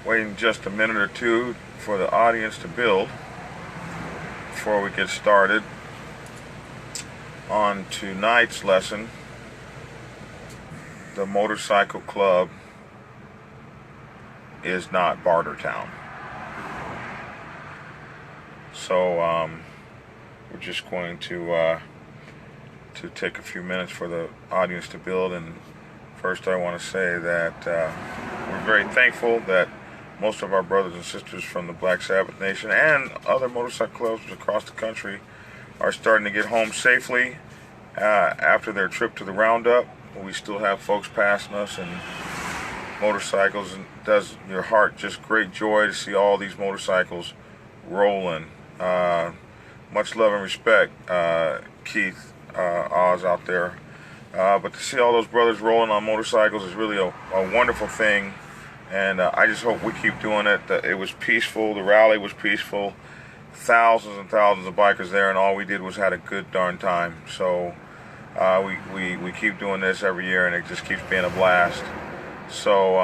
waiting just a minute or two for the audience to build before we get started on tonight's lesson. The motorcycle club is not Barter Town. So we're just going to take a few minutes for the audience to build. And first I want to say that we're very thankful that most of our brothers and sisters from the Black Sabbath Nation and other motorcycle clubs across the country are starting to get home safely after their trip to the roundup. We still have folks passing us in motorcycles, and it does your heart just great joy to see all these motorcycles rolling. Much love and respect, Keith Oz out there. But to see all those brothers rolling on motorcycles is really a wonderful thing. And I just hope we keep doing it. It was peaceful. The rally was peaceful. Thousands and thousands of bikers there, and all we did was had a good darn time. So we keep doing this every year, and it just keeps being a blast. So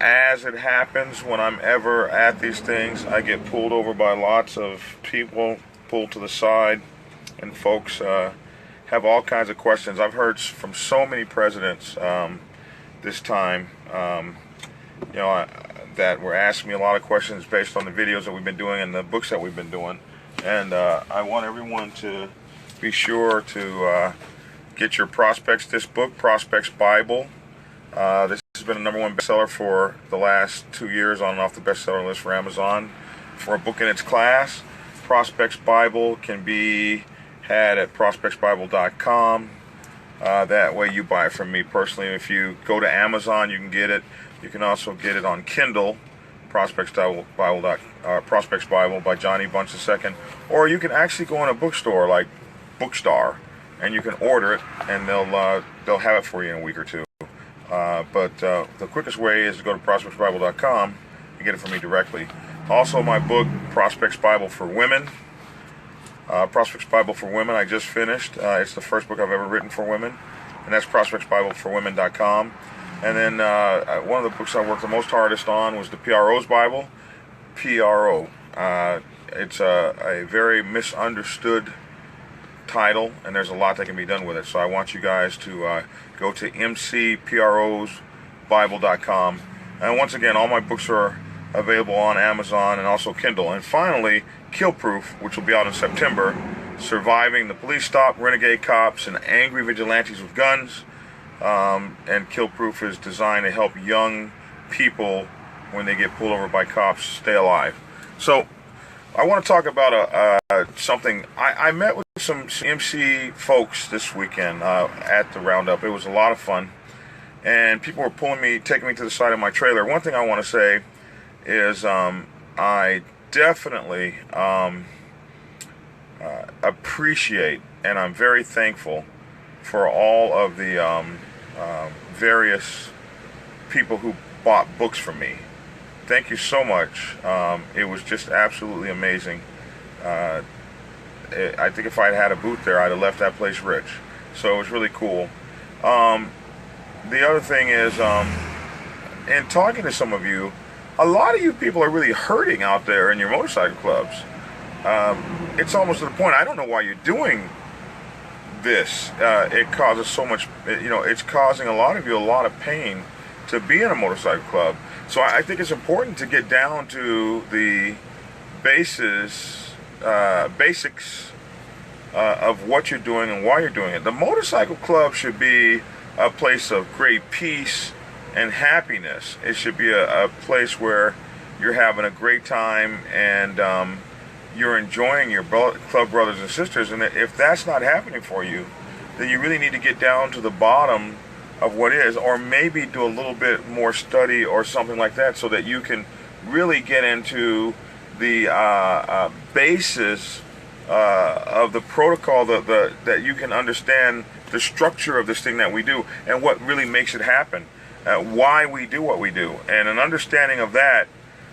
as it happens, when I'm ever at these things, I get pulled over by lots of people, pulled to the side, and folks have all kinds of questions. I've heard from so many presidents this time, that were asking me a lot of questions based on the videos that we've been doing and the books that we've been doing. And I want everyone to be sure to get your Prospects, this book, Prospects Bible. This has been a #1 bestseller for the last 2 years on and off the bestseller list for Amazon for a book in its class. Prospects Bible can be had at prospectsbible.com. That way you buy it from me personally. If you go to Amazon, you can get it. You can also get it on Kindle, Prospects Bible by Johnny Bunch II. Or you can actually go in a bookstore like Bookstar, and you can order it, and they'll have it for you in a week or two. But the quickest way is to go to prospectsbible.com and get it from me directly. Also, my book, Prospects Bible for Women. Prospects Bible for Women, I just finished. It's the first book I've ever written for women, and that's prospectsbibleforwomen.com. And then one of the books I worked the most hardest on was the PRO's Bible, PRO. It's a very misunderstood title, and there's a lot that can be done with it. So I want you guys to go to mcprosbible.com. And once again, all my books are available on Amazon and also Kindle. And finally, Kill Proof, which will be out in September, Surviving the Police Stop, Renegade Cops, and Angry Vigilantes with Guns. And Kill Proof is designed to help young people, when they get pulled over by cops, stay alive. So I want to talk about something. I met with some MC folks this weekend at the Roundup. It was a lot of fun, and people were taking me to the side of my trailer. One thing I want to say is I definitely appreciate, and I'm very thankful for all of the various people who bought books from me. Thank you so much. It was just absolutely amazing. I think if I'd had a booth there, I'd have left that place rich. So it was really cool. The other thing is, in talking to some of you, a lot of you people are really hurting out there in your motorcycle clubs. It's almost to the point, I don't know why you're doing this. It causes so much, it's causing a lot of you a lot of pain to be in a motorcycle club. So I think it's important to get down to the basics of what you're doing and why you're doing it. The motorcycle club should be a place of great peace and happiness. It should be a place where you're having a great time and you're enjoying your club brothers and sisters. And if that's not happening for you, then you really need to get down to the bottom of what is, or maybe do a little bit more study or something like that, so that you can really get into the basis of the protocol, that you can understand the structure of this thing that we do and what really makes it happen, why we do what we do. And an understanding of that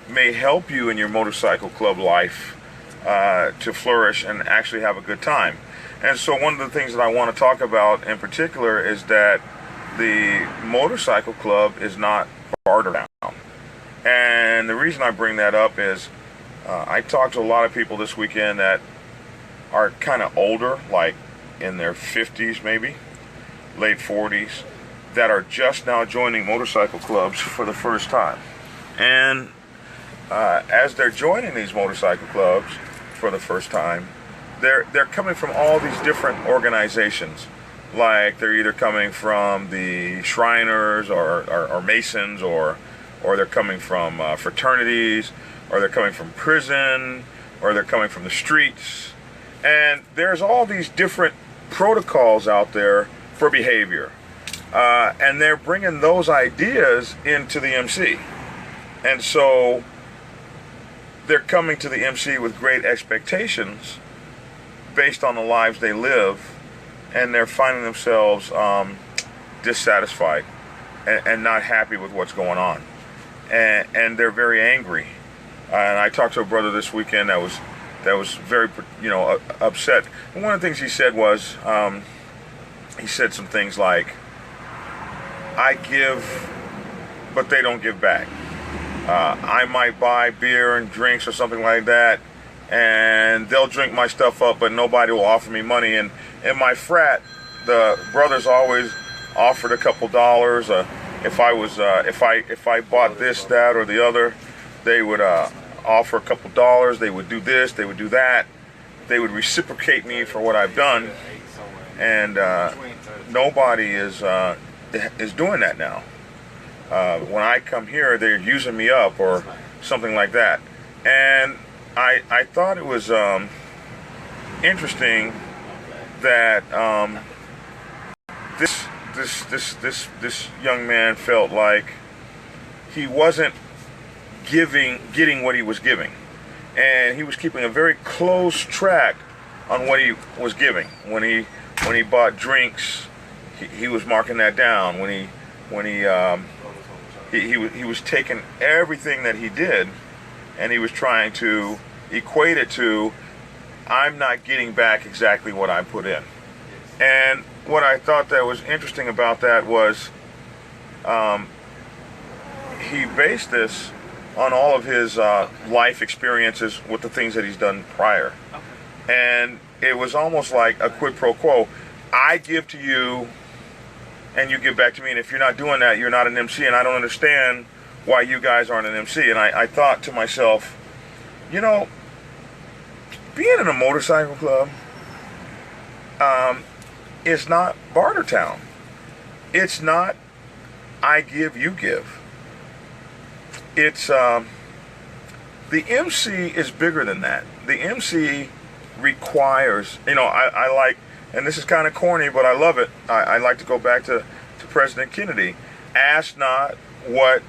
may help you in your motorcycle club life to flourish and actually have a good time. And so one of the things that I want to talk about in particular is that the motorcycle club is not Barter Town. And the reason I bring that up is I talked to a lot of people this weekend that are kind of older, like in their 50s maybe, late 40s, that are just now joining motorcycle clubs for the first time. And as they're joining these motorcycle clubs for the first time, they're coming from all these different organizations. Like they're either coming from the Shriners or Masons, or they're coming from fraternities, or they're coming from prison, or they're coming from the streets. And there's all these different protocols out there for behavior. And they're bringing those ideas into the MC. And so they're coming to the MC with great expectations based on the lives they live, and they're finding themselves dissatisfied and not happy with what's going on. And they're very angry. And I talked to a brother this weekend that was very, upset. And one of the things he said was, he said some things like, I give, but they don't give back. I might buy beer and drinks or something like that, and they'll drink my stuff up, but nobody will offer me money. And in my frat, the brothers always offered a couple dollars. If I bought this, that, or the other, they would offer a couple dollars. They would do this, they would do that. They would reciprocate me for what I've done, and nobody is doing that now. When I come here, they're using me up or something like that. And I thought it was interesting that this young man felt like he wasn't getting what he was giving, and he was keeping a very close track on what he was giving. When he bought drinks, he was marking that down. He was taking everything that he did, and he was trying to equate it to, I'm not getting back exactly what I put in. And what I thought that was interesting about that was he based this on all of his life experiences with the things that he's done prior. And it was almost like a quid pro quo. I give to you, and you give back to me, and if you're not doing that, you're not an MC, and I don't understand why you guys aren't an MC. And I thought to myself, being in a motorcycle club is not Barter Town. It's not I give, you give. It's the MC is bigger than that. The MC requires, I like, and this is kind of corny, but I love it. I like to go back to President Kennedy. Ask not what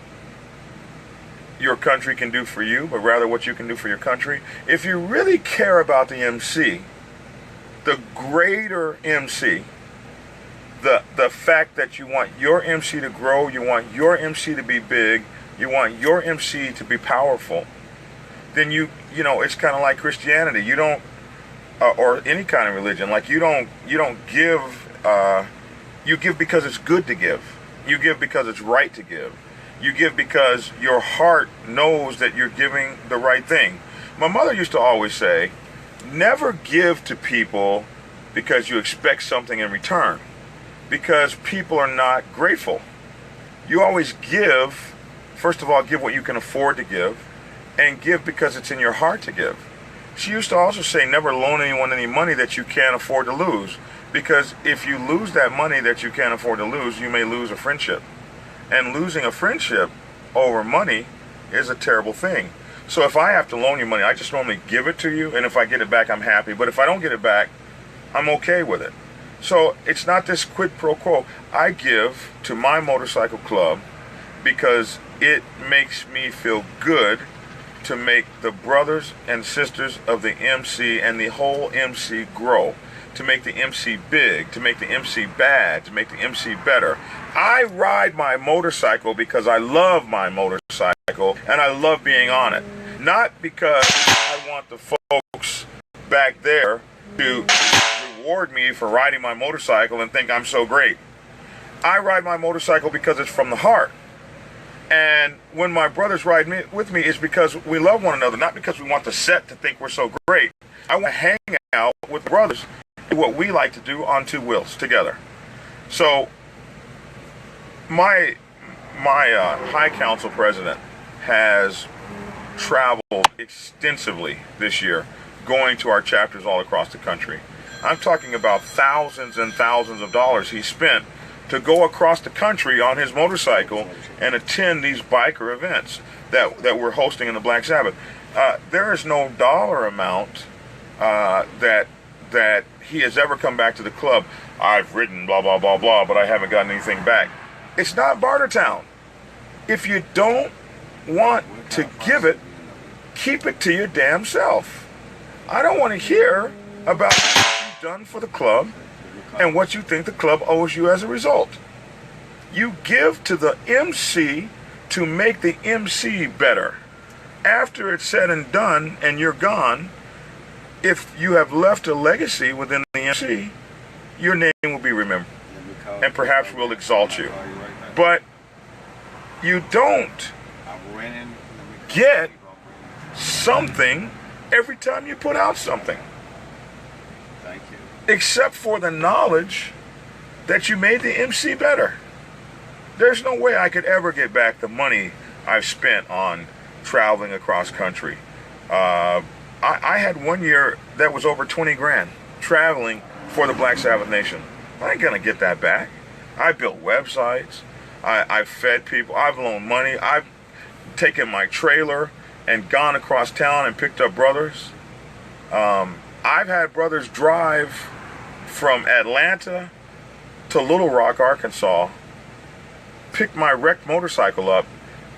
your country can do for you, but rather what you can do for your country. If you really care about the MC, the greater MC, the fact that you want your MC to grow, you want your MC to be big, you want your MC to be powerful, then it's kind of like Christianity. You don't, or any kind of religion, like you don't give. You give because it's good to give. You give because it's right to give. You give because your heart knows that you're giving the right thing. My mother used to always say, never give to people because you expect something in return, because people are not grateful. You always give, first of all, give what you can afford to give, and give because it's in your heart to give. She used to also say, never loan anyone any money that you can't afford to lose, because if you lose that money that you can't afford to lose, you may lose a friendship. And losing a friendship over money is a terrible thing. So if I have to loan you money, I just normally give it to you, and if I get it back, I'm happy. But if I don't get it back, I'm okay with it. So it's not this quid pro quo. I give to my motorcycle club because it makes me feel good to make the brothers and sisters of the MC and the whole MC grow, to make the MC big, to make the MC bad, to make the MC better. I ride my motorcycle because I love my motorcycle and I love being on it. Not because I want the folks back there to reward me for riding my motorcycle and think I'm so great. I ride my motorcycle because it's from the heart. And when my brothers ride with me, it's because we love one another, not because we want the set to think we're so great. I want to hang out with brothers, do what we like to do on two wheels together. So my High Council president has traveled extensively this year, going to our chapters all across the country. I'm talking about thousands and thousands of dollars he spent to go across the country on his motorcycle and attend these biker events that we're hosting in the Black Sabbath. There is no dollar amount that he has ever come back to the club. I've ridden blah, blah, blah, blah, but I haven't gotten anything back. It's not Barter Town. If you don't want to give it, keep it to your damn self. I don't want to hear about what you've done for the club and what you think the club owes you as a result. You give to the MC to make the MC better. After it's said and done and you're gone, if you have left a legacy within the MC, your name will be remembered and perhaps we'll exalt you. But you don't get something every time you put out something. Thank you. Except for the knowledge that you made the MC better. There's no way I could ever get back the money I've spent on traveling across country. I had one year that was over 20 grand traveling for the Black Sabbath Nation. I ain't gonna get that back. I built websites. I fed people. I've loaned money. I've taken my trailer and gone across town and picked up brothers. I've had brothers drive from Atlanta to Little Rock, Arkansas, pick my wrecked motorcycle up,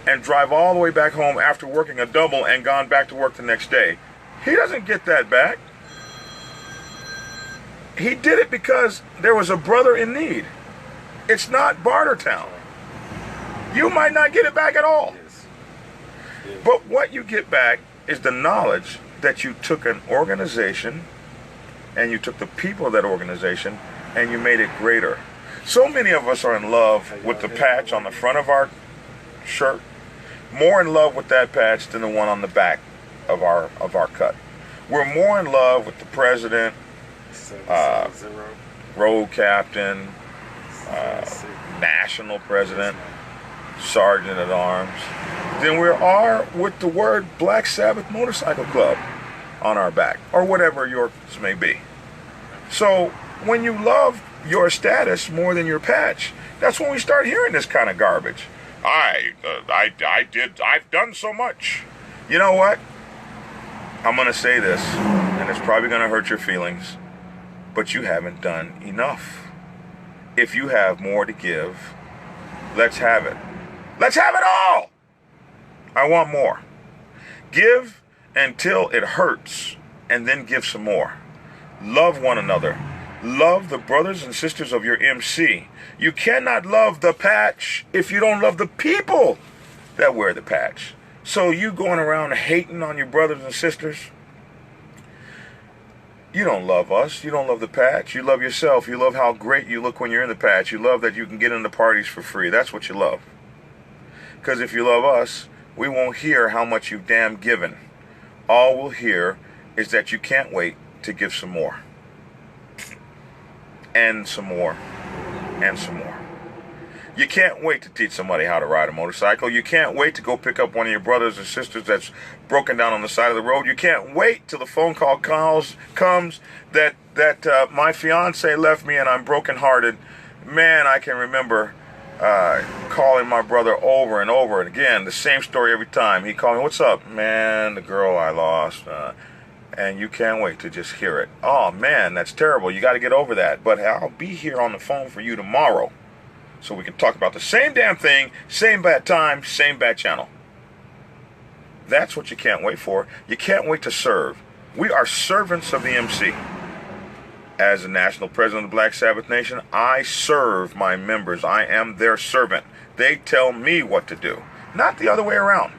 and drive all the way back home after working a double and gone back to work the next day. He doesn't get that back. He did it because there was a brother in need. It's not Barter Town. You might not get it back at all. But what you get back is the knowledge that you took an organization and you took the people of that organization and you made it greater. So many of us are in love with the patch on the front of our shirt, more in love with that patch than the one on the back of our cut. We're more in love with the president, road captain, national president, sergeant at arms, than we are with the word Black Sabbath Motorcycle Club on our back, or whatever yours may be. So when you love your status more than your patch, that's when we start hearing this kind of garbage. I've done so much. You know what? I'm going to say this, and it's probably going to hurt your feelings, but you haven't done enough. If you have more to give, let's have it. Let's have it all! I want more. Give until it hurts, and then give some more. Love one another. Love the brothers and sisters of your MC. You cannot love the patch if you don't love the people that wear the patch. So you going around hating on your brothers and sisters, you don't love us. You don't love the patch. You love yourself. You love how great you look when you're in the patch. You love that you can get into parties for free. That's what you love. Because if you love us, we won't hear how much you've damn given. All we'll hear is that you can't wait to give some more. And some more. And some more. You can't wait to teach somebody how to ride a motorcycle. You can't wait to go pick up one of your brothers or sisters that's broken down on the side of the road. You can't wait till the phone call comes that my fiance left me and I'm brokenhearted. Man, I can remember calling my brother over and over and again, the same story every time. He called me, "What's up?" "Man, the girl I lost." And you can't wait to just hear it. "Oh man, that's terrible. You got to get over that. But I'll be here on the phone for you tomorrow, so we can talk about the same damn thing, same bad time, same bad channel." That's what you can't wait for. You can't wait to serve. We are servants of the MC. As the national president of the Black Sabbath Nation, I serve my members. I am their servant. They tell me what to do, not the other way around.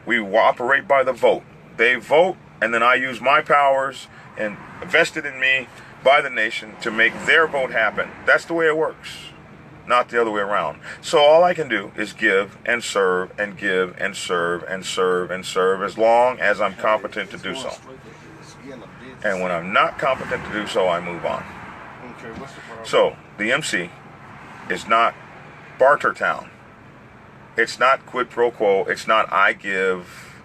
We operate by the vote. They vote, and then I use my powers and vested in me by the nation to make their vote happen. That's the way it works. not the other way around. So all I can do is give and serve and give and serve and serve and serve as long as I'm competent to do so. And when I'm not competent to do so, I move on. So the MC is not barter town. It's not quid pro quo. It's not I give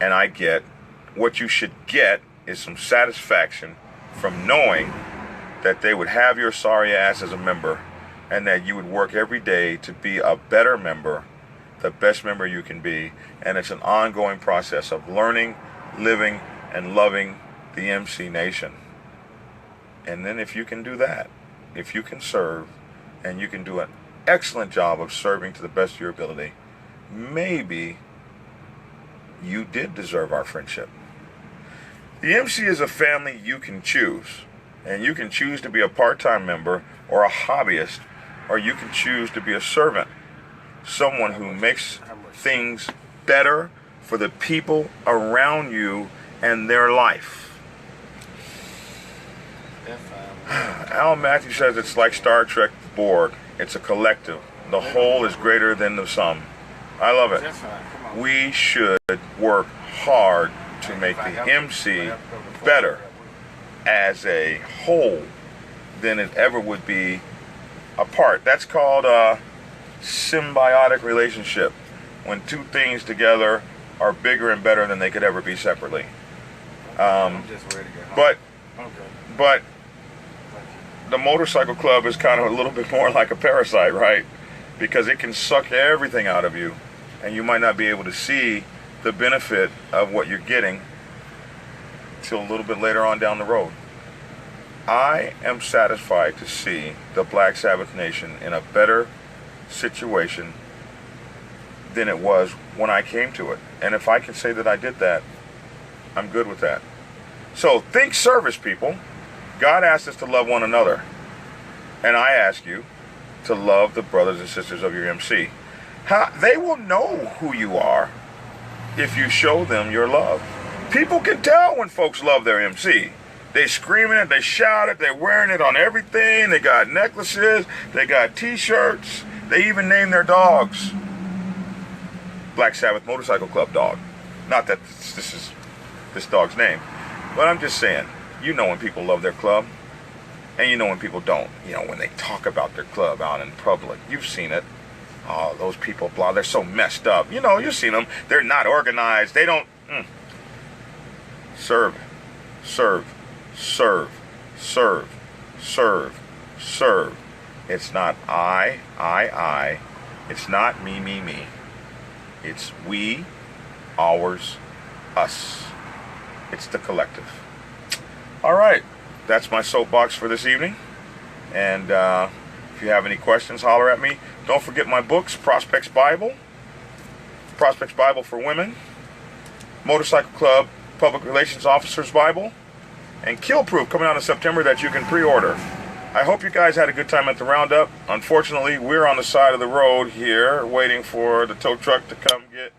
and I get. What you should get is some satisfaction from knowing that they would have your sorry ass as a member, and that you would work every day to be a better member, the best member you can be. And it's an ongoing process of learning, living, and loving the MC Nation. And then if you can do that, if you can serve, and you can do an excellent job of serving to the best of your ability, maybe you did deserve our friendship. The MC is a family you can choose. And you can choose to be a part-time member or a hobbyist, or you can choose to be a servant, someone who makes things better for the people around you and their life. Al Matthews says it's like Star Trek Borg. It's a collective. The whole is greater than the sum. I love it. We should work hard to make the MC better as a whole than it ever would be apart. That's called a symbiotic relationship, when two things together are bigger and better than they could ever be separately. But the motorcycle club is kind of a little bit more like a parasite, right? Because it can suck everything out of you, and you might not be able to see the benefit of what you're getting till a little bit later on down the road. I am satisfied to see the Black Sabbath Nation in a better situation than it was when I came to it. And if I can say that I did that, I'm good with that. So think service, people. God asked us to love one another. And I ask you to love the brothers and sisters of your MC. They will know who you are if you show them your love. People can tell when folks love their MC. They screaming it, they shout it, they're wearing it on everything. They got necklaces, they got t-shirts. They even name their dogs Black Sabbath Motorcycle Club dog. Not that this is this dog's name, but I'm just saying, you know when people love their club, and you know when people don't. You know, when they talk about their club out in public. You've seen it. Oh, those people, blah, they're so messed up. You know, you've seen them. They're not organized. They don't... Serve, serve, serve, serve, serve, serve. It's not I. It's not me. It's we, ours, us. It's the collective. All right, that's my soapbox for this evening. And if you have any questions, holler at me. Don't forget my books, Prospects Bible for Women, Motorcycle Club Public Relations Officer's Bible, and Kill Proof coming out in September that you can pre-order. I hope you guys had a good time at the roundup. Unfortunately, we're on the side of the road here waiting for the tow truck to come get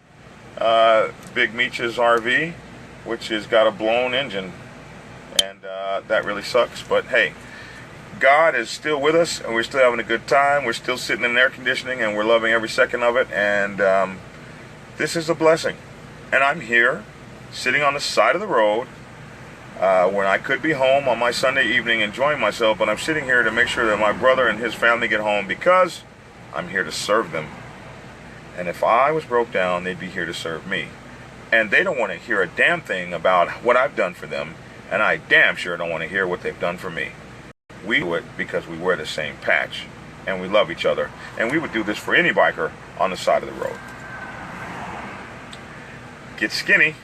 Big Meech's RV, which has got a blown engine, and that really sucks. But hey, God is still with us, and we're still having a good time. We're still sitting in air conditioning, and we're loving every second of it. And this is a blessing. And I'm here, sitting on the side of the road, when I could be home on my Sunday evening enjoying myself, but I'm sitting here to make sure that my brother and his family get home, because I'm here to serve them. And if I was broke down, they'd be here to serve me. And they don't want to hear a damn thing about what I've done for them, and I damn sure don't want to hear what they've done for me. We do it because we wear the same patch, and we love each other, and we would do this for any biker on the side of the road. Get skinny.